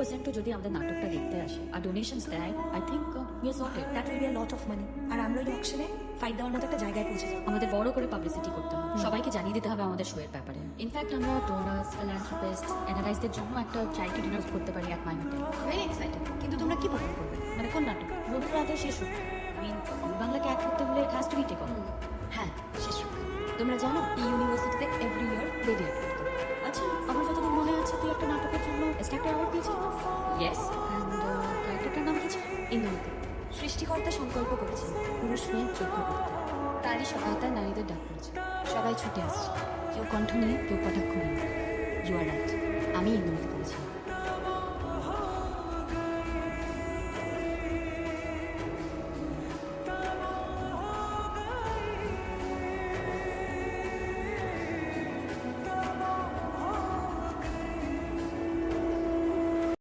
50%ও যদি আমাদের নাটকটা দেখতে আসে আর ডোনেশনস দেয়, I think we are sorted. That will be a lot of money. আর আমরা ওই অকশনে ফাইট দেওয়ার মতো একটা জায়গায় পৌঁছে যাবো। আমাদের বড় করে পাবলিসিটি করতে হবে, সবাইকে জানিয়ে দিতে হবে আমাদের শো এর ব্যাপারে। ইনফ্যাক্ট আমরা ডোনার্স, ফিলান্থ্রপিস্ট, এনআরআইসদের জন্য একটা চ্যারিটি ডিনার করতে পারি এক মাই হোটেল। Very excited. কিন্তু তোমরা কি পারফর্ম করবে? মানে কোন নাটক? রবীন্দ্রনাথের শেষ রূপ। বাংলাকে এক করতে হলে has to be take on. হ্যাঁ, শেষ রূপ। তোমরা জানো এই ইউনিভার্সিটিতে এভরি ইয়ার রেডিয়েট করতে। আচ্ছা, আমার যতদূর মনে আছে তুই একটা নাটকের জন্য স্ট্যাক্টার অ্যাওয়ার্ড পেয়েছিস। ইয়েস। অ্যান্ড ক্যারেক্টারটার নাম কি ছিল? ইন্দ্রনীতি। সৃষ্টিকর্তা সংকল্প করেছে পুরুষ মেয়ে যোগ্য করতে, তারই সহায়তায় নারীদের ডাক পড়েছে। সবাই ছুটে আসছে, কেউ কণ্ঠ নিয়ে, কেউ কটাক্ষ নিয়ে। ইউ আর রাইট, আমি ইন্দ্রনীতি করেছিলাম।